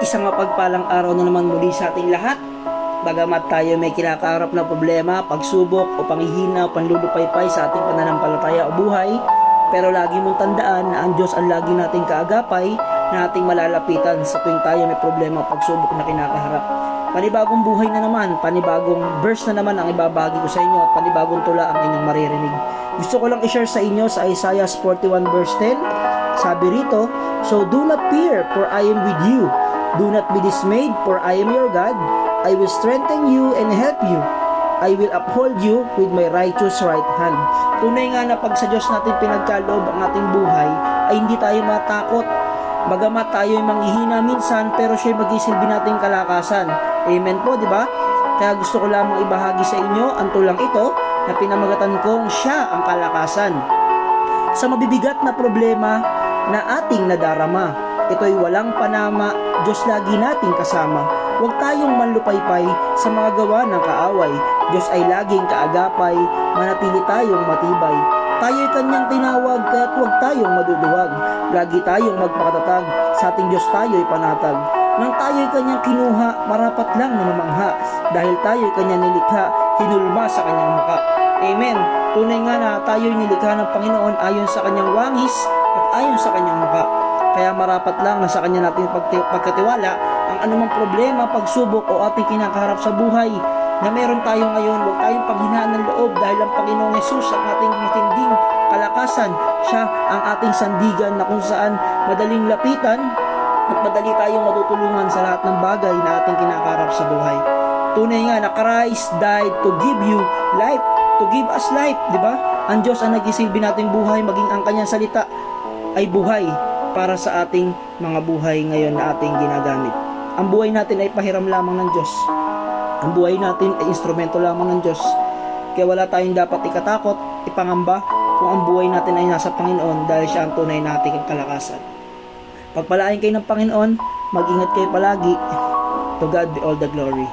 Isang mapagpalang araw na naman muli sa ating lahat. Bagamat tayo may kinakaharap na problema, pagsubok o panghihina o panlulupaypay sa ating pananampalataya o buhay, pero lagi mong tandaan na ang Diyos ang lagi nating kaagapay na ating malalapitan sa tuwing tayo may problema o pagsubok na kinakaharap. Panibagong buhay na naman, panibagong verse na naman ang ibabahagi ko sa inyo at panibagong tula ang inyong maririnig. Gusto ko lang i-share sa inyo sa Isaiah 41 verse 10. Sabi rito, "So do not fear, for I am with you. Do not be dismayed, for I am your God. I will strengthen you and help you. I will uphold you with my righteous right hand." Tunay nga na pag sa Diyos natin pinagkaloob ang ating buhay, ay hindi tayo matakot. Bagamat tayo ay manghihina minsan, pero siya'y mag-isilbi nating kalakasan. Amen po, di ba? Kaya gusto ko lamang ibahagi sa inyo ang tulang ito na pinamagatan kong siya ang kalakasan. Sa mabibigat na problema na ating nadarama, ito'y walang panama, Diyos lagi nating kasama. Huwag tayong manlupaypay sa mga gawa ng kaaway. Diyos ay laging kaagapay, manatili tayong matibay. Tayo'y kanyang tinawag, kaya't huwag tayong maduduwag. Lagi tayong magpakatatag, sa ating Diyos tayo'y panatag. Nang tayo'y kanyang kinuha, marapat lang na mamangha. Dahil tayo'y kanyang nilikha, hinulma sa kanyang muka. Amen. Tunay nga na tayo'y nilikha ng Panginoon ayon sa kanyang wangis at ayon sa kanyang muka. Kaya marapat lang na sa kanya natin pagkatiwala ang anumang problema, pagsubok o ating kinakaharap sa buhay na meron tayo ngayon. Huwag tayong panghinaan ng loob dahil ang Panginoong Hesus ang ating matinding kalakasan. Siya ang ating sandigan na kung saan madaling lapitan at madali tayong matutulungan sa lahat ng bagay na ating kinakaharap sa buhay. Tunay nga na Christ died to give you life, to give us life, di ba? Ang Diyos ang nagsisilbi nating buhay, maging ang kanyang salita ay buhay para sa ating mga buhay ngayon na ating ginagamit. Ang buhay natin ay pahiram lamang ng Diyos. Ang buhay natin ay instrumento lamang ng Diyos. Kaya wala tayong dapat ikatakot, ipangamba kung ang buhay natin ay nasa Panginoon dahil siya ang tunay nating kalakasan. Pagpalain kayo ng Panginoon, mag-ingat kayo palagi. To God be all the glory.